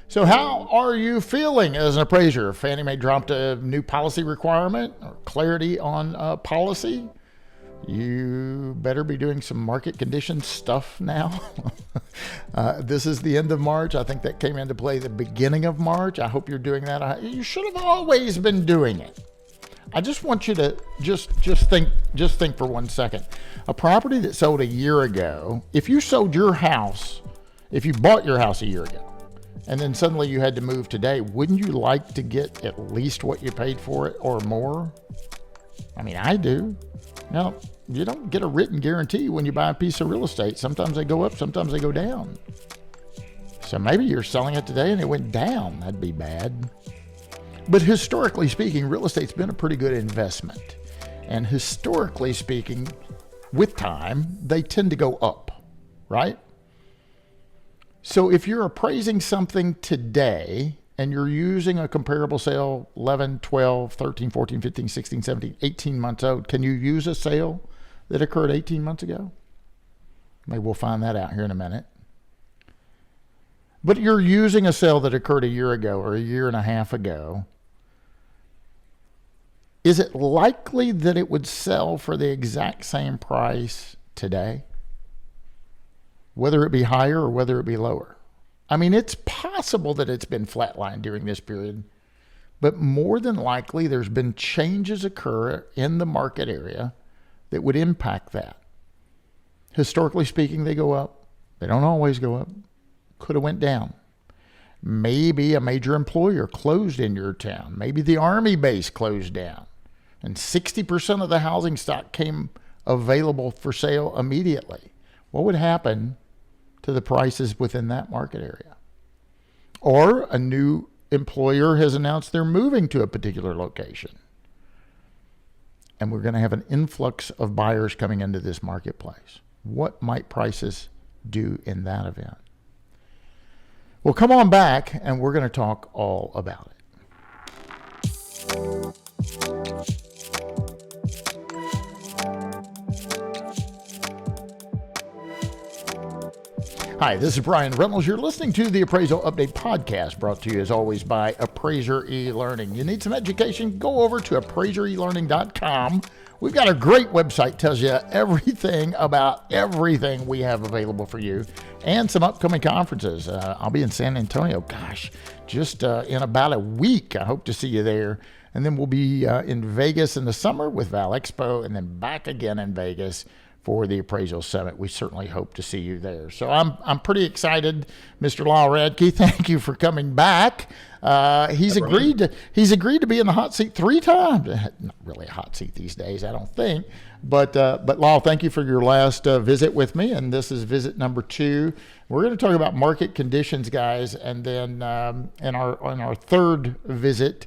So how are you feeling as an appraiser? Fannie Mae dropped a new policy requirement or clarity on policy. You better be doing some market condition stuff now. This is the end of March. I think that came into play the beginning of March. I hope you're doing that. You should have always been doing it. I just want you to just think for 1 second. A property that sold a year ago, if you sold your house, if you bought your house a year ago, and then suddenly you had to move today, wouldn't you like to get at least what you paid for it or more? I mean, I do. Now, you don't get a written guarantee when you buy a piece of real estate. Sometimes they go up, sometimes they go down. So maybe you're selling it today and it went down. That'd be bad. But historically speaking, real estate's been a pretty good investment. And historically speaking, with time, they tend to go up, right? So if you're appraising something today and you're using a comparable sale 11, 12, 13, 14, 15, 16, 17, 18 months old, can you use a sale that occurred 18 months ago? Maybe we'll find that out here in a minute. But you're using a sale that occurred a year ago or a year and a half ago. Is it likely that it would sell for the exact same price today? Whether it be higher or whether it be lower. I mean, it's possible that it's been flatlined during this period, but more than likely there's been changes occur in the market area that would impact that. Historically speaking, they go up. They don't always go up. Could have went down. Maybe a major employer closed in your town. Maybe the Army base closed down. And 60% of the housing stock came available for sale immediately. What would happen to the prices within that market area? Or a new employer has announced they're moving to a particular location. And we're going to have an influx of buyers coming into this marketplace. What might prices do in that event? Well, come on back and we're going to talk all about it. Hi, this is Brian Reynolds. You're listening to the Appraisal Update Podcast, brought to you as always by Appraiser eLearning. You need some education? Go over to appraiserelearning.com. We've got a great website, tells you everything about everything we have available for you, and some upcoming conferences. I'll be in San Antonio, just in about a week. I hope to see you there. And then we'll be in Vegas in the summer with Val Expo, and then back again in Vegas for the Appraisal Summit. We certainly hope to see you there. So I'm pretty excited, Mr. Lyle Radke. Thank you for coming back. He's agreed to be in the hot seat 3 times. Not really a hot seat these days, I don't think. But Lyle, thank you for your last visit with me, and this is visit number 2. We're going to talk about market conditions, guys, and then in our third visit.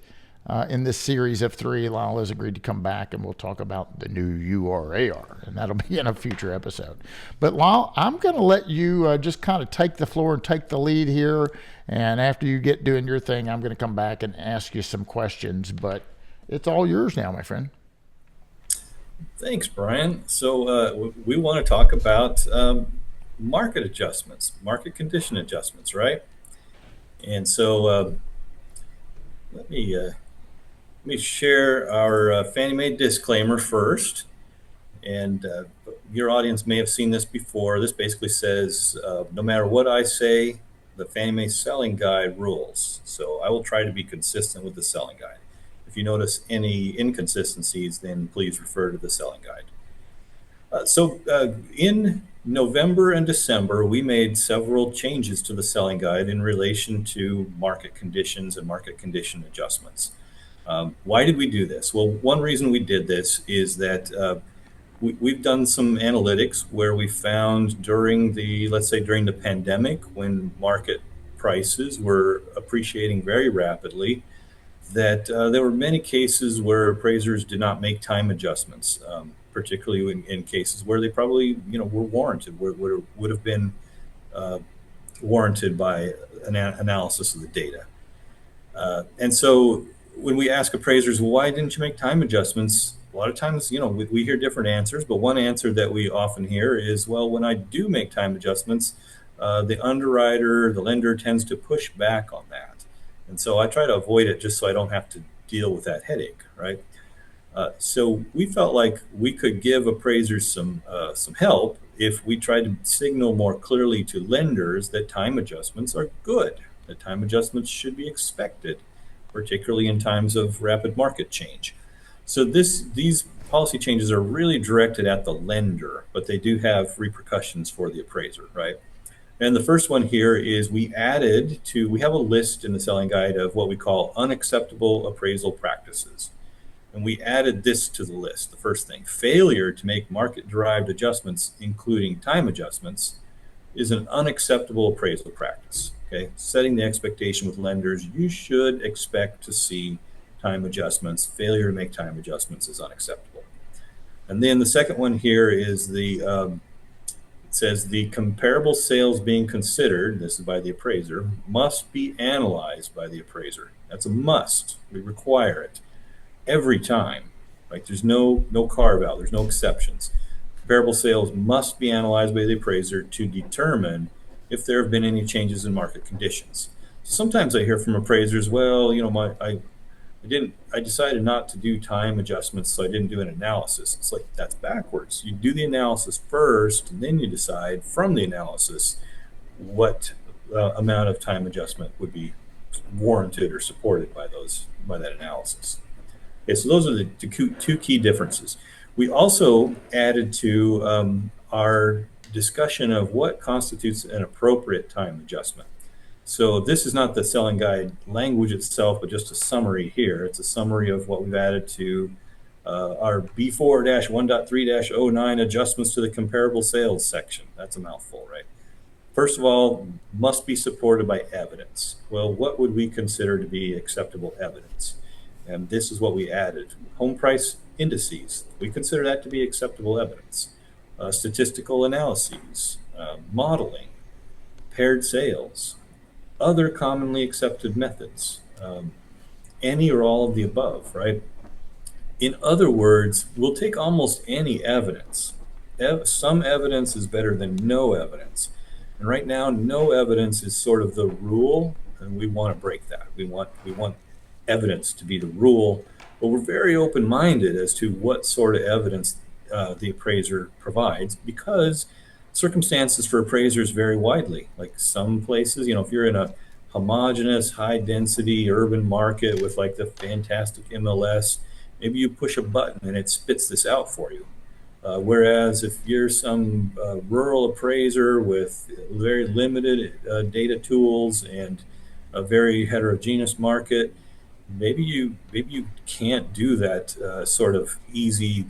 In this series of 3, Lyle has agreed to come back and we'll talk about the new URAR, and that'll be in a future episode. But Lyle, I'm going to let you just kind of take the floor and take the lead here. And after you get doing your thing, I'm going to come back and ask you some questions. But it's all yours now, my friend. Thanks, Brian. So we want to talk about market adjustments, market condition adjustments, right? And so let me share our Fannie Mae disclaimer first. And your audience may have seen this before. This basically says, no matter what I say, the Fannie Mae selling guide rules. So I will try to be consistent with the selling guide. If you notice any inconsistencies, then please refer to the selling guide. So in November and December, we made several changes to the selling guide in relation to market conditions and market condition adjustments. Why did we do this? Well, one reason we did this is that we've done some analytics where we found during the pandemic, when market prices were appreciating very rapidly, that there were many cases where appraisers did not make time adjustments, particularly in cases where they probably were warranted, would have been warranted by an analysis of the data. And so when we ask appraisers, well, why didn't you make time adjustments? A lot of times, we hear different answers, but one answer that we often hear is, well, when I do make time adjustments, the underwriter, the lender tends to push back on And so I try to avoid it just so I don't have to deal with that headache, right? So we felt like we could give appraisers some help if we tried to signal more clearly to lenders that time adjustments are good, that time adjustments should be expected, particularly in times of rapid market change. So these policy changes are really directed at the lender, but they do have repercussions for the appraiser, right? And the first one here is we have a list in the selling guide of what we call unacceptable appraisal practices. And we added this to the list. The first thing, failure to make market-derived adjustments, including time adjustments, is an unacceptable appraisal practice. Okay, setting the expectation with lenders, you should expect to see time adjustments. Failure to make time adjustments is unacceptable. And then the second one here is it says the comparable sales being considered, this is by the appraiser, must be analyzed by the appraiser. That's a must. We require it every time. Right? There's no carve out. There's no exceptions. Comparable sales must be analyzed by the appraiser to determine if there have been any changes in market conditions. So sometimes I hear from appraisers, well, I decided not to do time adjustments, so I didn't do an analysis. It's like, that's backwards. You do the analysis first, and then you decide from the analysis what amount of time adjustment would be warranted or supported by that analysis. Okay, so those are the two key differences. We also added to our discussion of what constitutes an appropriate time adjustment. So this is not the selling guide language itself, but just a summary here. It's a summary of what we've added to our B4-1.3-09 adjustments to the comparable sales section. That's a mouthful, right? First of all, must be supported by evidence. Well, what would we consider to be acceptable evidence? And this is what we added. Home price indices, we consider that to be acceptable evidence. Statistical analyses, modeling, paired sales, other commonly accepted methods, any or all of the above, right? In other words, we'll take almost any evidence. Some evidence is better than no evidence. And right now, no evidence is sort of the rule, and we want to break that. We want evidence to be the rule, but we're very open-minded as to what sort of evidence the appraiser provides, because circumstances for appraisers vary widely. Like some places, if you're in a homogeneous, high-density urban market with like the fantastic MLS, maybe you push a button and it spits this out for you. Whereas if you're some rural appraiser with very limited data tools and a very heterogeneous market, maybe you can't do that sort of easy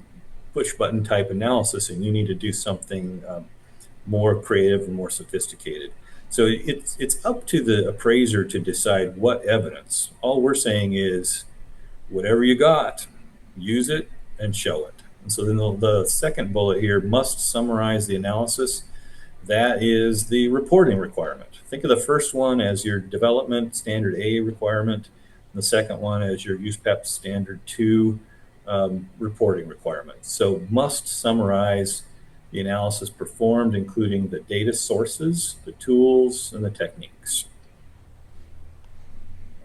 push button type analysis, and you need to do something more creative and more sophisticated. So it's up to the appraiser to decide what evidence. All we're saying is, whatever you got, use it and show it. And so then the second bullet here, must summarize the analysis. That is the reporting requirement. Think of the first one as your development standard A requirement, and the second one as your USPEP standard 2 reporting requirement. So must summarize the analysis performed, including the data sources, the tools, and the techniques.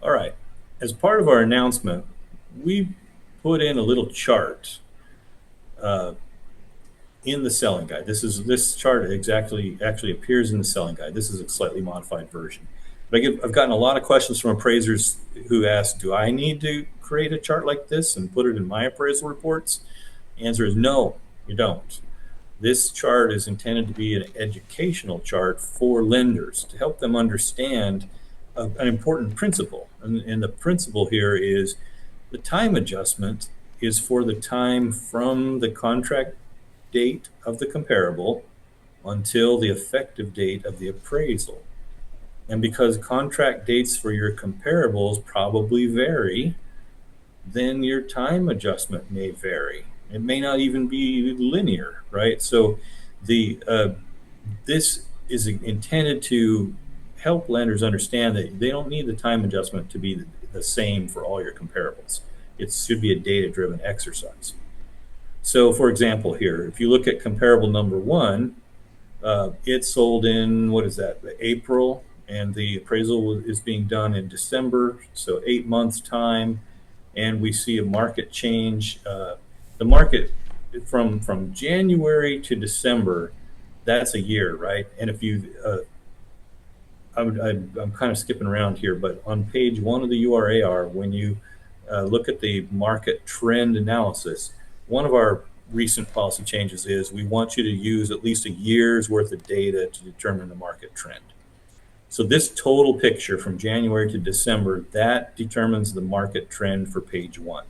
All right, as part of our announcement, we put in a little chart in the selling guide. This chart actually appears in the selling guide. This is a slightly modified version. But I've gotten a lot of questions from appraisers who ask, do I need to create a chart like this and put it in my appraisal reports? The answer is no, you don't. This chart is intended to be an educational chart for lenders to help them understand an important principle. And the principle here is the time adjustment is for the time from the contract date of the comparable until the effective date of the appraisal. And because contract dates for your comparables probably vary, then your time adjustment may vary. It may not even be linear, right? So this is intended to help lenders understand that they don't need the time adjustment to be the same for all your comparables. It should be a data-driven exercise. So for example here, if you look at comparable number 1, it sold in, what is that, April, and the appraisal is being done in December, so 8 months time, and we see a market change. The market from January to December, that's a year, right? And if you, I'm kind of skipping around here, but on page 1 of the URAR, when you look at the market trend analysis, one of our recent policy changes is we want you to use at least a year's worth of data to determine the market trend. So this total picture from January to December, that determines the market trend for page 1,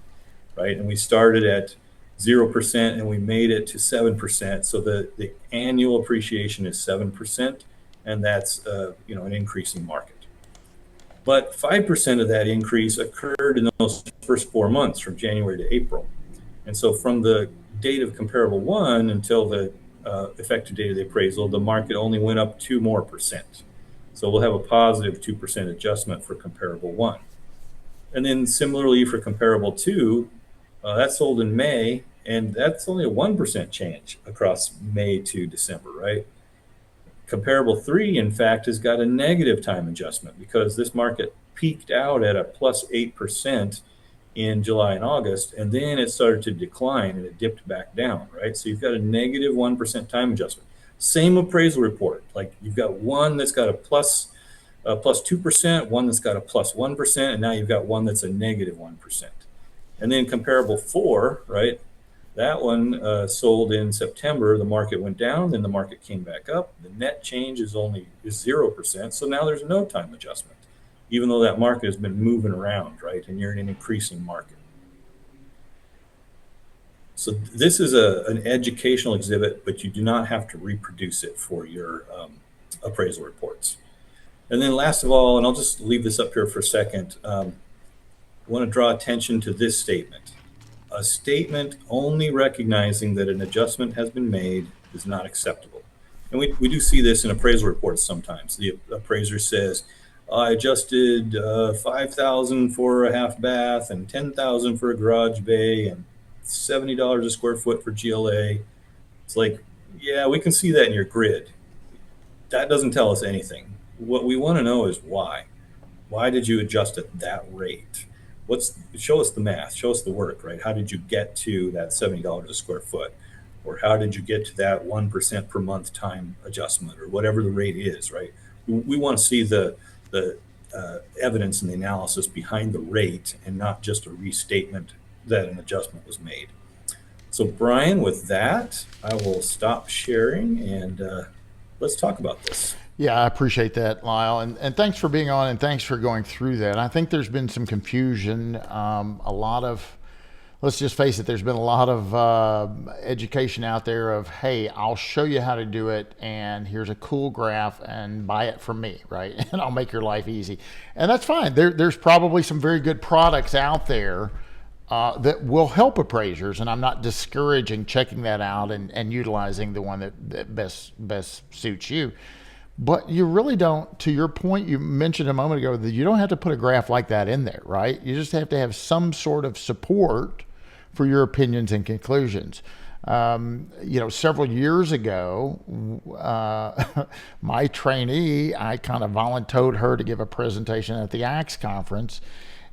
right? And we started at 0% and we made it to 7%. So the annual appreciation is 7%, and that's an increasing market. But 5% of that increase occurred in those first 4 months from January to April. And so from the date of comparable 1 until the effective date of the appraisal, the market only went up 2 more percent. So we'll have a positive 2% adjustment for comparable 1. And then similarly for comparable 2, that's sold in May, and that's only a 1% change across May to December, right? Comparable 3, in fact, has got a negative time adjustment because this market peaked out at a plus 8% in July and August, and then it started to decline and it dipped back down, right? So you've got a negative 1% time adjustment. Same appraisal report, like you've got one that's got a plus 2%, one that's got a plus 1%, and now you've got one that's a negative 1%. And then comparable 4, right? That one sold in September. The market went down, then the market came back up. The net change is 0%. So now there's no time adjustment, even though that market has been moving around, right? And you're in an increasing market. So this is an educational exhibit, but you do not have to reproduce it for your appraisal reports. And then last of all, and I'll just leave this up here for a second, I want to draw attention to this statement. A statement only recognizing that an adjustment has been made is not acceptable. And we do see this in appraisal reports sometimes. The appraiser says, I adjusted $5,000 for a half bath and $10,000 for a garage bay and $70 a square foot for GLA. It's like, yeah, we can see that in your grid. That doesn't tell us anything. What we want to know is why. Why did you adjust at that rate? Show us the math, show us the work, right? How did you get to that $70 a square foot? Or how did you get to that 1% per month time adjustment, or whatever the rate is, right? We want to see the evidence and the analysis behind the rate and not just a restatement that an adjustment was made. So Brian, with that, I will stop sharing and let's talk about this. Yeah, I appreciate that, Lyle. And thanks for being on and thanks for going through that. I think there's been some confusion, let's just face it, there's been a lot of education out there of, hey, I'll show you how to do it, and here's a cool graph, and buy it from me, right? And I'll make your life easy. And that's fine. There's probably some very good products out there that will help appraisers, and I'm not discouraging checking that out and utilizing the one that best suits you. But you really don't, to your point you mentioned a moment ago, that you don't have to put a graph like that in there, right? You just have to have some sort of support for your opinions and conclusions. Several years ago, my trainee, I kind of volunteered her to give a presentation at the ACTS conference,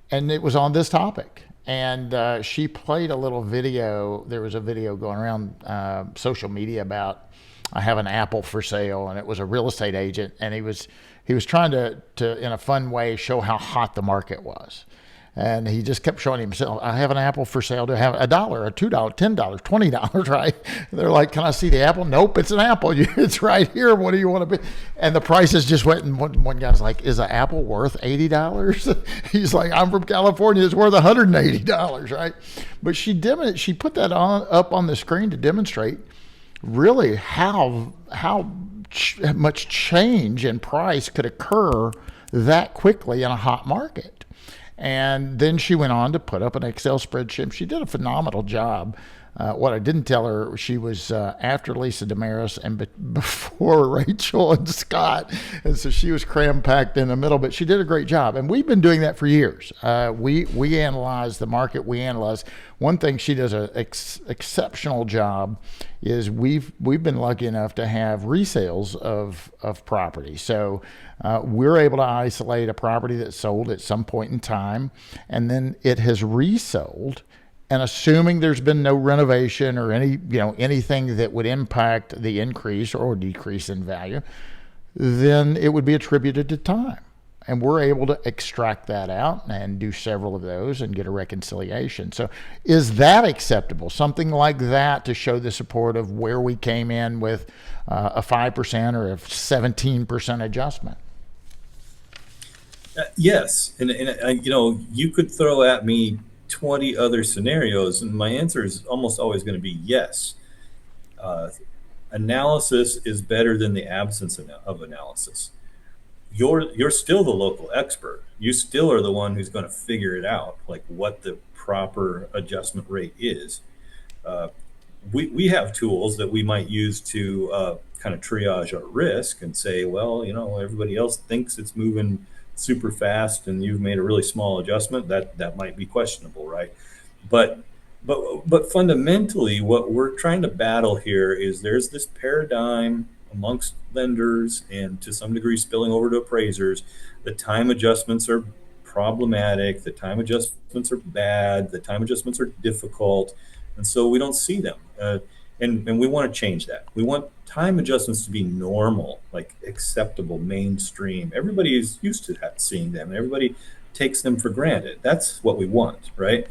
and it was on this topic. And she played a little video. There was a video going around social media about, I have an apple for sale, and it was a real estate agent, and he was trying to in a fun way show how hot the market was. And he just kept showing himself, I have an apple for sale. Do I have $1, $2, $10, $20, right? And they're like, can I see the apple? Nope, it's an apple. It's right here. What do you want to be? And the prices just went, and one guy's like, is an apple worth $80? He's like, I'm from California. It's worth $180, right? But she put that up on the screen to demonstrate really how much change in price could occur that quickly in a hot market. And then she went on to put up an Excel spreadsheet. She did a phenomenal job. What I didn't tell her, she was after Lisa Damaris and before Rachel and Scott, and so she was cram packed in the middle. But she did a great job, and we've been doing that for years. We analyze the market. We analyze. One thing she does an exceptional job is we've been lucky enough to have resales of property. So we're able to isolate a property that sold at some point in time, and then it has resold. And assuming there's been no renovation or anything that would impact the increase or decrease in value, then it would be attributed to time. And we're able to extract that out and do several of those and get a reconciliation. So is that acceptable? Something like that to show the support of where we came in with a 5% or a 17% adjustment? Yes. And you could throw at me 20 other scenarios, and my answer is almost always going to be yes. Analysis is better than the absence of analysis. You're still the local expert. You still are the one who's going to figure it out, like what the proper adjustment rate is. We have tools that we might use to kind of triage our risk and say, well, everybody else thinks it's moving super fast and you've made a really small adjustment, that might be questionable, right? But fundamentally what we're trying to battle here is there's this paradigm amongst lenders and to some degree spilling over to appraisers. The time adjustments are problematic, the time adjustments are bad, the time adjustments are difficult, and so we don't see them. And we want to change that. We want time adjustments to be normal, like acceptable, mainstream. Everybody is used to seeing them. Everybody takes them for granted. That's what we want, right?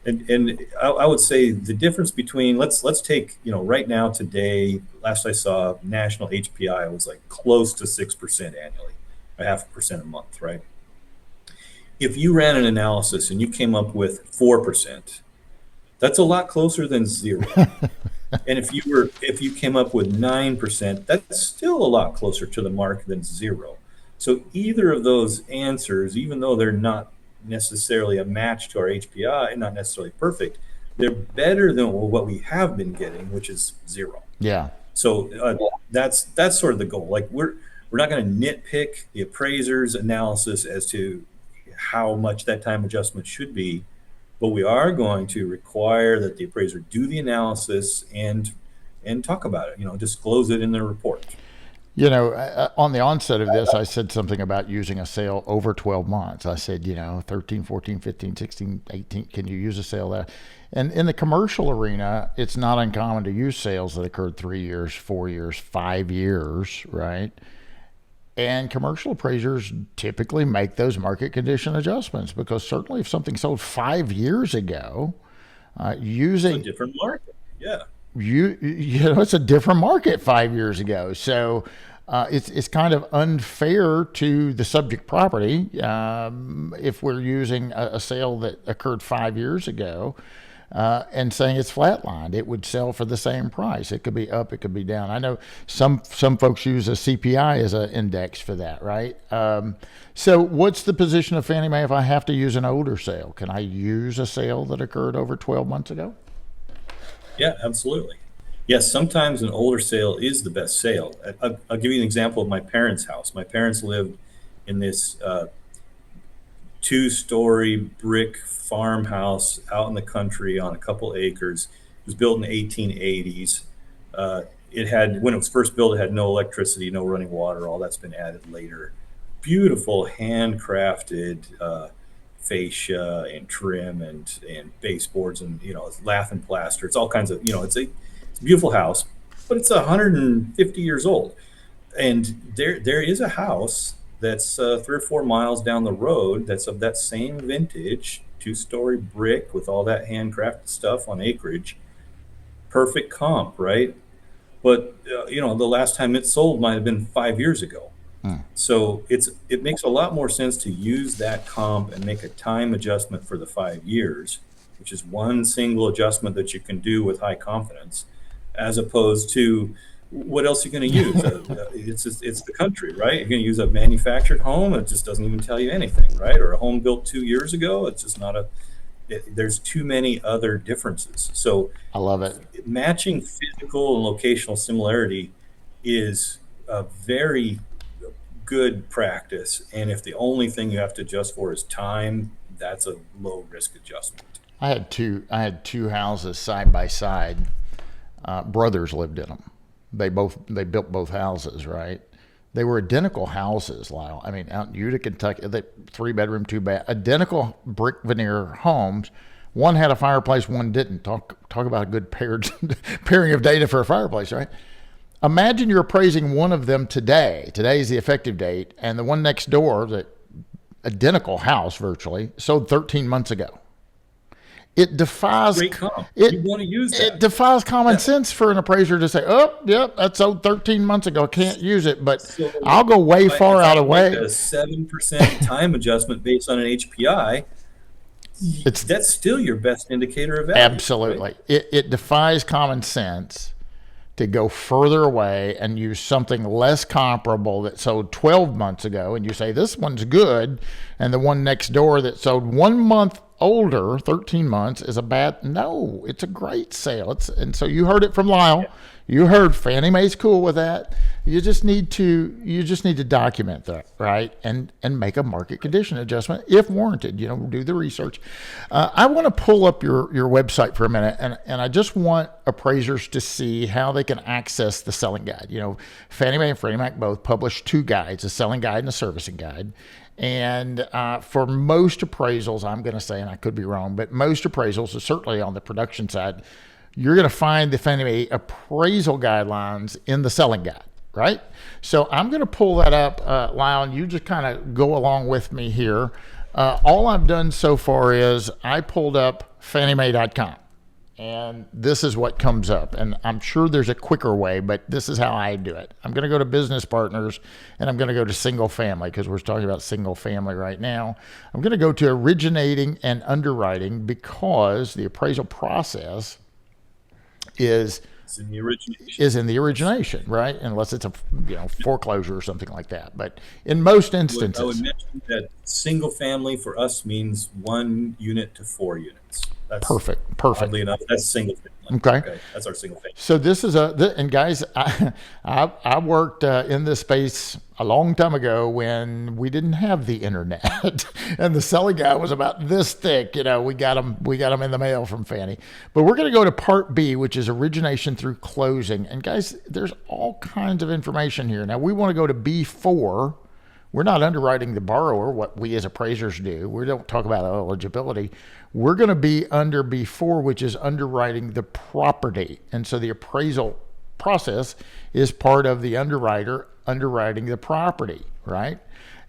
And I would say the difference between let's take right now today. Last I saw, national HPI was like close to 6% annually, 0.5% a month, right? If you ran an analysis and you came up with 4%, that's a lot closer than zero. And if you came up with 9%, that's still a lot closer to the mark than zero. So either of those answers, even though they're not necessarily a match to our HPI, not necessarily perfect, they're better than what we have been getting, which is zero. Yeah. So that's sort of the goal. Like we're not going to nitpick the appraiser's analysis as to how much that time adjustment should be, but we are going to require that the appraiser do the analysis and talk about it, disclose it in the report. On the onset of this, I said something about using a sale over 12 months. I said, 13, 14, 15, 16, 18, can you use a sale there? And in the commercial arena, it's not uncommon to use sales that occurred 3 years, 4 years, 5 years, right? And commercial appraisers typically make those market condition adjustments because certainly if something sold 5 years ago, using it's a different market, yeah. It's a different market 5 years ago. So it's kind of unfair to the subject property if we're using a sale that occurred 5 years ago and saying it's flatlined. It would sell for the same price. It could be up, it could be down. I know some folks use a CPI as an index for that, right? So what's the position of Fannie Mae if I have to use an older sale? Can I use a sale that occurred over 12 months ago? Yeah, absolutely. Yes, sometimes an older sale is the best sale. I'll give you an example of my parents' house. My parents lived in this 2-story brick farmhouse out in the country on a couple acres. It was built in the 1880s. When it was first built, it had no electricity, no running water. All that's been added later. Beautiful handcrafted fascia and trim and baseboards and it's lath and plaster. It's all kinds of it's a beautiful house, but it's 150 years old. And there is a house that's 3 or 4 miles down the road that's of that same vintage, 2-story brick with all that handcrafted stuff on acreage. Perfect comp, right? But the last time it sold might have been 5 years ago. So it makes a lot more sense to use that comp and make a time adjustment for the 5 years, which is one single adjustment that you can do with high confidence, as opposed to what else are you going to use? It's the country, right? You're going to use a manufactured home. It just doesn't even tell you anything, right? Or a home built 2 years ago. It's just not there's too many other differences. So I love it. matching physical and locational similarity is a very good practice. And if the only thing you have to adjust for is time, that's a low risk adjustment. I had two houses side by side. Brothers lived in them. They built both houses, right? They were identical houses, Lyle. I mean, out in Utica, Kentucky, 3-bedroom, 2-bath, identical brick veneer homes. One had a fireplace, one didn't. Talk about a good pairing of data for a fireplace, right? Imagine you're appraising one of them today. Today's the effective date, and the one next door, the identical house virtually, sold 13 months ago. It defies Great comp. You want to use that. It defies common sense for an appraiser to say, "Oh, yep, that's sold 13 months ago. Can't use it." But so I'll go way far out of way. A 7% time adjustment based on an HPI. That's still your best indicator of value. Absolutely, right? It defies common sense to go further away and use something less comparable that sold 12 months ago, and you say this one's good, and the one next door that sold 1 month older, 13 months, is a bad. No, it's a great sale. And so you heard it from Lyle. Yeah. You heard Fannie Mae's cool with that. You just need to document that, right? And make a market condition adjustment if warranted. Do the research. I want to pull up your website for a minute, and I just want appraisers to see how they can access the selling guide. Fannie Mae and Freddie Mac both publish 2 guides, a selling guide and a servicing guide. And for most appraisals, I'm going to say, and I could be wrong, but most appraisals, certainly on the production side, you're going to find the Fannie Mae appraisal guidelines in the selling guide, right? So I'm going to pull that up, Lyle, and you just kind of go along with me here. All I've done so far is I pulled up fanniemae.com. And this is what comes up. And I'm sure there's a quicker way, but this is how I do it. I'm going to go to business partners, and I'm going to go to single family because we're talking about single family right now. I'm going to go to originating and underwriting because the appraisal process is in the origination. Is in the origination, right? Unless it's a foreclosure or something like that. But in most instances, I would mention that single family for us means 1 unit to 4 units. That's perfect. Oddly enough, that's single family. Okay. That's our single family. So this is and guys, I worked in this space a long time ago when we didn't have the internet, and the selling guide was about this thick. We got them in the mail from Fannie. But we're going to go to Part B, which is origination through closing. And guys, there's all kinds of information here. Now we want to go to B4. We're not underwriting the borrower, what we as appraisers do. We don't talk about eligibility. We're going to be under B4, which is underwriting the property. And so the appraisal process is part of the underwriter underwriting the property, right?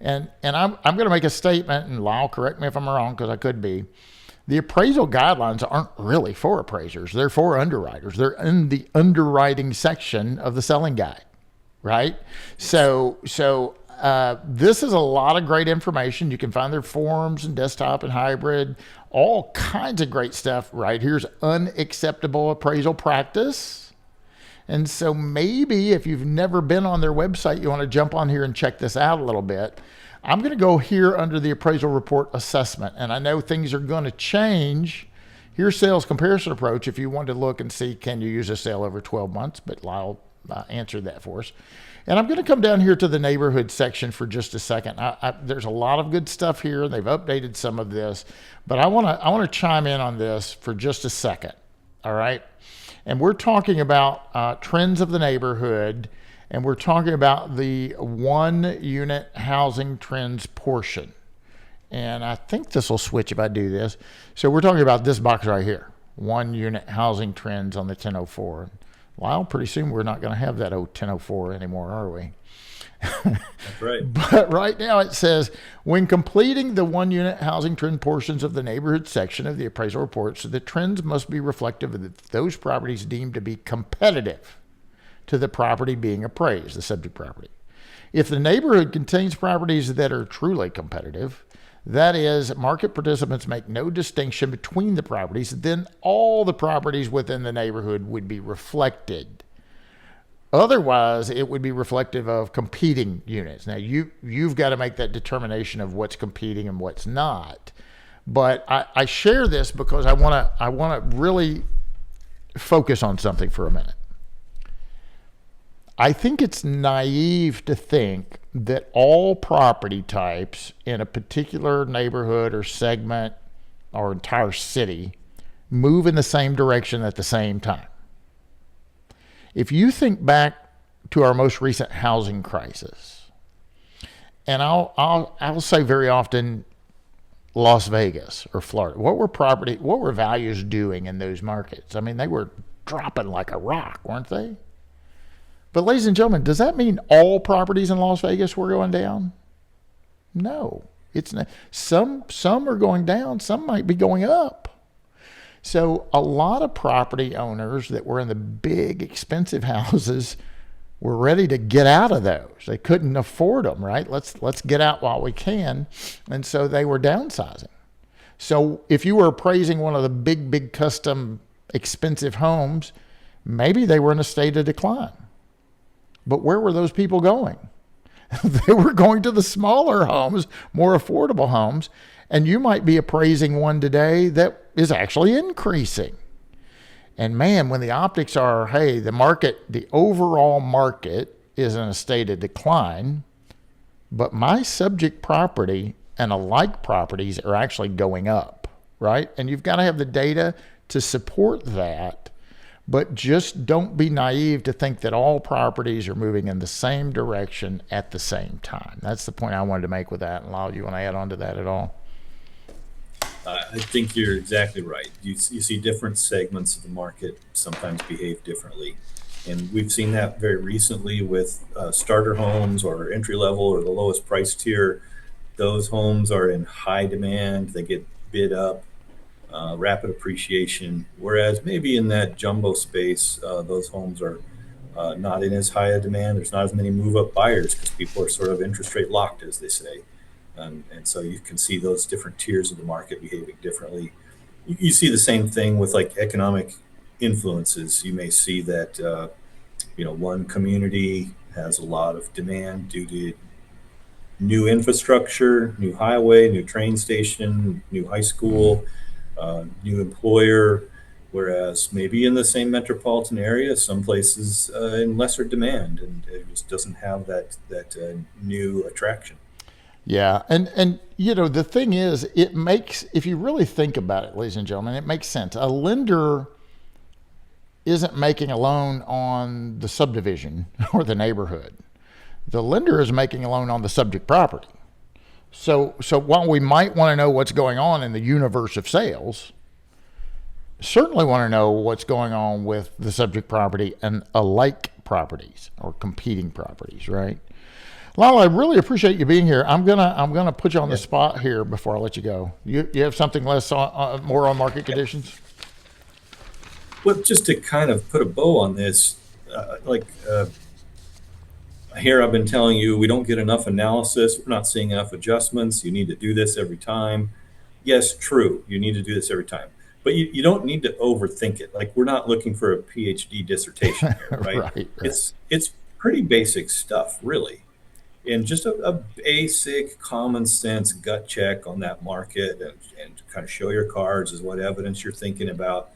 And I'm going to make a statement, and Lyle, correct me if I'm wrong, because I could be. The appraisal guidelines aren't really for appraisers. They're for underwriters. They're in the underwriting section of the selling guide, right? So this is a lot of great information. You can find their forms and desktop and hybrid, all kinds of great stuff right here's unacceptable appraisal practice. And so maybe if you've never been on their website, you want to jump on here and check this out a little bit. I'm going to go here under the appraisal report assessment. And I know things are going to change. Here's sales comparison approach. If you want to look and see, can you use a sale over 12 months? But Lyle answered that for us. And I'm going to come down here to the neighborhood section for just a second. There's a lot of good stuff here. They've updated some of this, but I want to chime in on this for just a second. All right. And we're talking about trends of the neighborhood, and we're talking about the 1 unit housing trends portion. And I think this will switch if I do this. So we're talking about this box right here, 1 unit housing trends on the 1004. Well, pretty soon we're not going to have that 1004 anymore, are we? That's right. But right now it says, when completing the 1 unit housing trend portions of the neighborhood section of the appraisal report, so the trends must be reflective of those properties deemed to be competitive to the property being appraised, the subject property. If the neighborhood contains properties that are truly competitive, that is, market participants make no distinction between the properties, then all the properties within the neighborhood would be reflected. Otherwise, it would be reflective of competing units. Now, you've got to make that determination of what's competing and what's not. But I share this because I want to really focus on something for a minute. I think it's naive to think that all property types in a particular neighborhood or segment or entire city move in the same direction at the same time. If you think back to our most recent housing crisis, and I'll say very often Las Vegas or Florida, what were values doing in those markets? I mean, they were dropping like a rock, weren't they? But ladies and gentlemen, does that mean all properties in Las Vegas were going down? No, it's not. Some are going down, some might be going up. So a lot of property owners that were in the big expensive houses were ready to get out of those. They couldn't afford them, right? Let's get out while we can. And so they were downsizing. So if you were appraising one of the big custom expensive homes, maybe they were in a state of decline. But where were those people going? They were going to the smaller homes, more affordable homes. And you might be appraising one today that is actually increasing. And man, when the optics are, hey, the overall market is in a state of decline, but my subject property and alike properties are actually going up, right? And you've got to have the data to support that. But just don't be naive to think that all properties are moving in the same direction at the same time. That's the point I wanted to make with that. And Lyle, you want to add on to that at all? I think you're exactly right. You see different segments of the market sometimes behave differently. And we've seen that very recently with starter homes or entry level or the lowest price tier. Those homes are in high demand. They get bid up. Rapid appreciation, whereas maybe in that jumbo space, those homes are not in as high a demand. There's not as many move-up buyers because people are sort of interest rate locked, as they say. And so you can see those different tiers of the market behaving differently. You see the same thing with like economic influences. You may see that one community has a lot of demand due to new infrastructure, new highway, new train station, new high school, new employer, whereas maybe in the same metropolitan area, some places in lesser demand, and it just doesn't have that new attraction. Yeah, and the thing is, it makes, if you really think about it, ladies and gentlemen, it makes sense. A lender isn't making a loan on the subdivision or the neighborhood. The lender is making a loan on the subject property. So while we might want to know what's going on in the universe of sales, certainly want to know what's going on with the subject property and alike properties or competing properties, right? Lyle, I really appreciate you being here. I'm gonna put you on the spot here before I let you go. You have something more on market conditions? Well, just to kind of put a bow on this, here I've been telling you we don't get enough analysis, we're not seeing enough adjustments, you need to do this every time. Yes, true, you need to do this every time. But you don't need to overthink it. Like, we're not looking for a PhD dissertation here, right? Right. It's pretty basic stuff, really. And just a basic common sense gut check on that market and kind of show your cards as what evidence you're thinking about.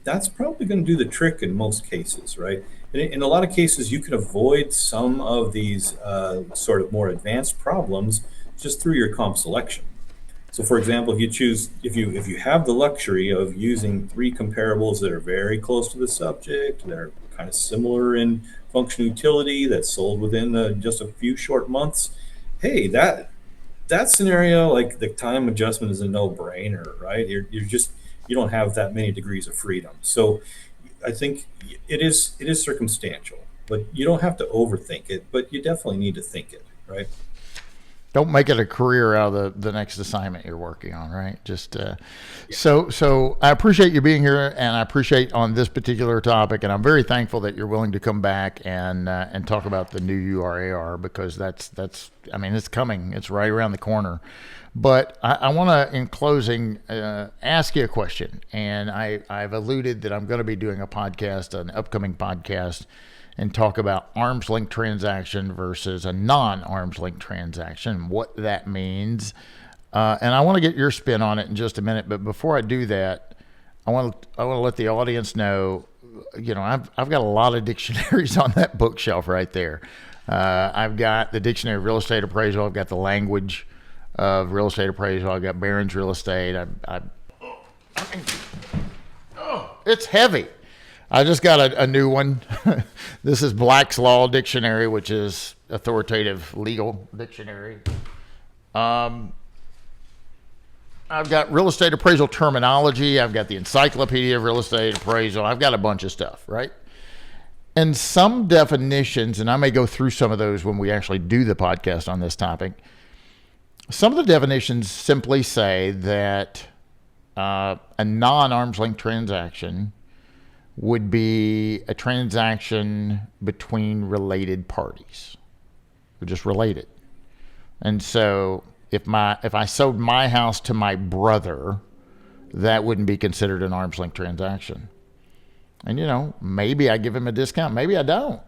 That's probably going to do the trick in most cases, right? In a lot of cases, you can avoid some of these sort of more advanced problems just through your comp selection. So, for example, if you have the luxury of using 3 comparables that are very close to the subject, they're kind of similar in functional utility, that's sold within just a few short months, hey, that scenario, like the time adjustment is a no-brainer, right? You don't have that many degrees of freedom. So I think it is circumstantial, but you don't have to overthink it, but you definitely need to think it, right? Don't make it a career out of the next assignment you're working on, right? So I appreciate you being here, and I appreciate on this particular topic, and I'm very thankful that you're willing to come back and talk about the new URAR, because that's it's coming, it's right around the corner. But I want to, in closing, ask you a question, and I've alluded that I'm going to be doing an upcoming podcast, and talk about arm's length transaction versus a non-arm's length transaction, what that means, And I want to get your spin on it in just a minute. But before I do that, I want to let the audience know, I've got a lot of dictionaries on that bookshelf right there. I've got the Dictionary of Real Estate Appraisal. I've got the language of real estate appraisal. I've got Barron's Real Estate. It's heavy. I just got a new one. This is Black's Law Dictionary, which is authoritative legal dictionary. I've got real estate appraisal terminology. I've got the Encyclopedia of Real Estate Appraisal. I've got a bunch of stuff, right? And some definitions, and I may go through some of those when we actually do the podcast on this topic. Some of the definitions simply say that a non-arm's length transaction would be a transaction between related parties. They're just related. And so if I sold my house to my brother, that wouldn't be considered an arm's length transaction. And maybe I give him a discount, maybe I don't.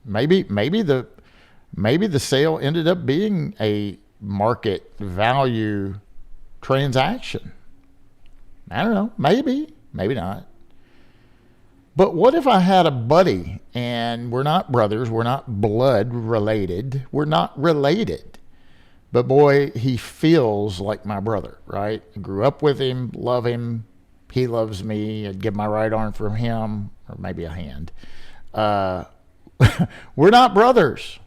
Maybe the sale ended up being a market value transaction. I don't know, maybe not. But what if I had a buddy and we're not brothers, we're not blood related, we're not related, but boy, he feels like my brother, right? I grew up with him, love him, he loves me, I'd give my right arm for him, or maybe a hand. We're not brothers,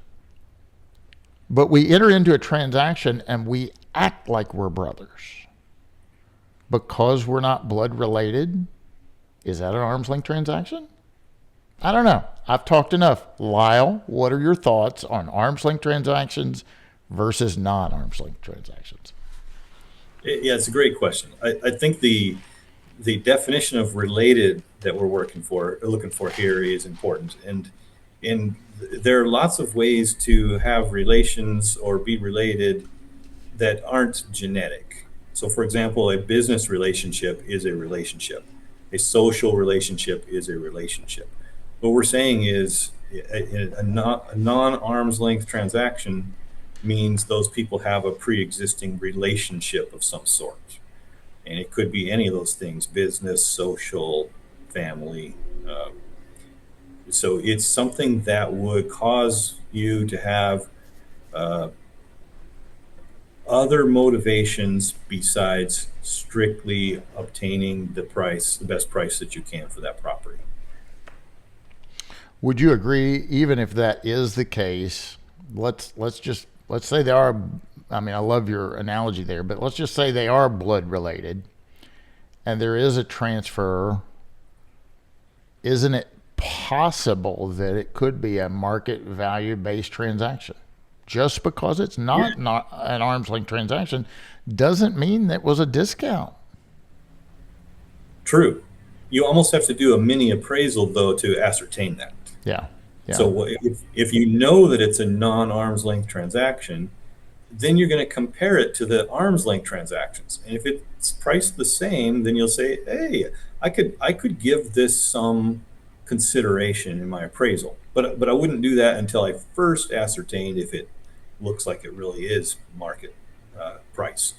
but we enter into a transaction and we act like we're brothers. Because we're not blood related, is that an arm's length transaction? I don't know. I've talked enough. Lyle, what are your thoughts on arm's length transactions versus non-arm's length transactions? Yeah, it's a great question. I think the definition of related that we're looking for here is important. And there are lots of ways to have relations or be related that aren't genetic. So for example, a business relationship is a relationship. A social relationship is a relationship. What we're saying is a non-arm's length transaction means those people have a pre-existing relationship of some sort. And it could be any of those things: business, social, family. So it's something that would cause you to have other motivations besides strictly obtaining the best price that you can for that property. Would you agree, even if that is the case, let's say they are, I love your analogy there, but let's just say they are blood related and there is a transfer. Isn't it possible that it could be a market value based transaction? Just because it's not an arm's length transaction doesn't mean that was a discount. True. You almost have to do a mini appraisal though to ascertain that. Yeah. So if you know that it's a non-arm's length transaction, then you're going to compare it to the arm's length transactions. And if it's priced the same, then you'll say, hey, I could give this some consideration in my appraisal, but I wouldn't do that until I first ascertained if it looks like it really is market price.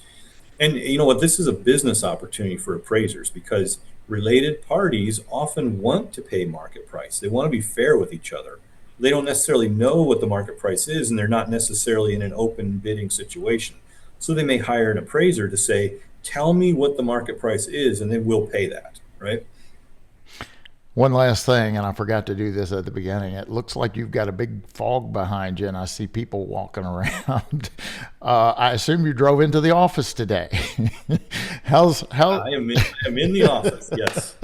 And you know what? This is a business opportunity for appraisers because related parties often want to pay market price. They want to be fair with each other. They don't necessarily know what the market price is, and they're not necessarily in an open bidding situation. So they may hire an appraiser to say, tell me what the market price is, and then we'll pay that, right? One last thing, and I forgot to do this at the beginning. It looks like you've got a big fog behind you, and I see people walking around. I assume you drove into the office today. I am in the office, yes.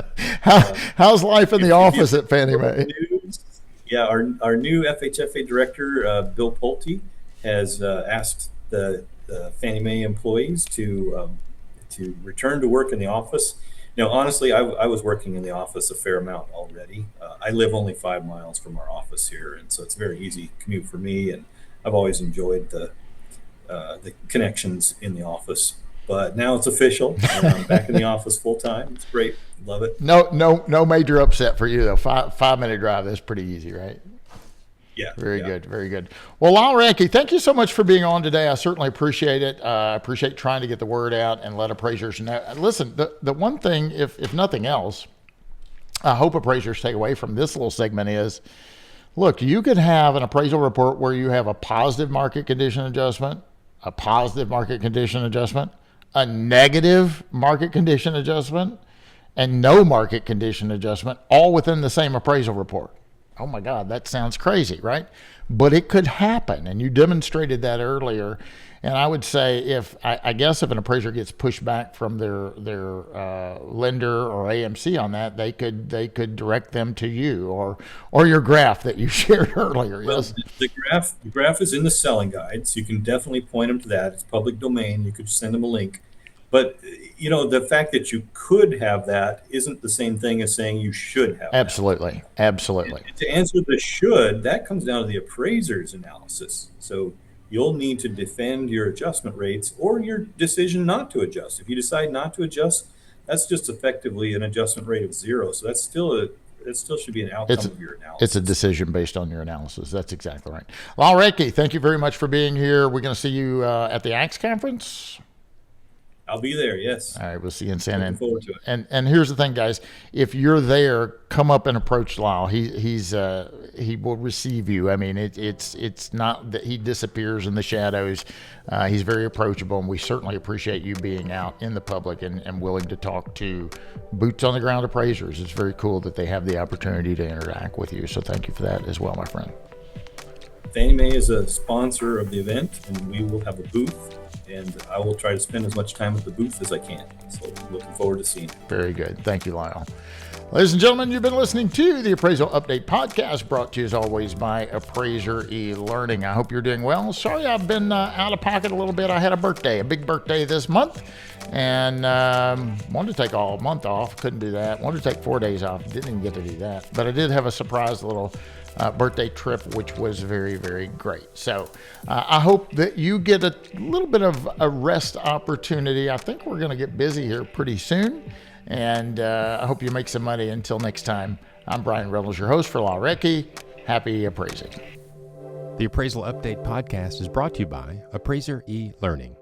How's life in the office at Fannie Mae? Yeah, our new FHFA director, Bill Pulte, has asked the Fannie Mae employees to return to work in the office. Now, honestly, I was working in the office a fair amount already. I live only 5 miles from our office here, and so it's a very easy commute for me. And I've always enjoyed the connections in the office. But now it's official, and I'm back in the office full time. It's great, love it. No major upset for you though. 5 minute drive. That's pretty easy, right? Yeah. Very good. Very good. Well, Lyle Radke, thank you so much for being on today. I certainly appreciate it. I appreciate trying to get the word out and let appraisers know. Listen, the one thing, if nothing else, I hope appraisers take away from this little segment is, look, you could have an appraisal report where you have a positive market condition adjustment, a positive market condition adjustment, a negative market condition adjustment, and no market condition adjustment, all within the same appraisal report. Oh my God, that sounds crazy, right? But it could happen, and you demonstrated that earlier. And I would say, I guess if an appraiser gets pushed back from their lender or AMC on that, they could direct them to you or your graph that you shared earlier. Well, Yes, the graph is in the selling guide, so you can definitely point them to that. It's public domain. You could send them a link. But the fact that you could have that isn't the same thing as saying you should have absolutely, that. absolutely. To answer the should, that comes down to the appraiser's analysis. So you'll need to defend your adjustment rates or your decision not to adjust. If you decide not to adjust, that's just effectively an adjustment rate of 0. So that still should be an outcome of your analysis. It's a decision based on your analysis. That's exactly right. Lyle Radke, thank you very much for being here. We're going to see you at the ACTS conference. I'll be there, yes. All right, we'll see you in Santa Ana. Looking forward to it. And here's the thing, guys. If you're there, come up and approach Lyle. He will receive you. I mean, it's not that he disappears in the shadows. He's very approachable, and we certainly appreciate you being out in the public and willing to talk to boots on the ground appraisers. It's very cool that they have the opportunity to interact with you. So thank you for that as well, my friend. Fannie Mae is a sponsor of the event, and we will have a booth. And I will try to spend as much time at the booth as I can. So looking forward to seeing you. Very good. Thank you, Lyle. Ladies and gentlemen, you've been listening to the Appraisal Update Podcast, brought to you as always by Appraiser eLearning. I hope you're doing well. Sorry I've been out of pocket a little bit. I had a big birthday this month, and wanted to take all month off. Couldn't do that. Wanted to take 4 days off. Didn't even get to do that. But I did have a surprise little birthday trip, which was very, very great. So I hope that you get a little bit of a rest opportunity. I think we're going to get busy here pretty soon, and I hope you make some money. Until next time, I'm Brian Reynolds, your host for Lyle Radke. Happy appraising. The Appraisal Update Podcast is brought to you by Appraiser eLearning.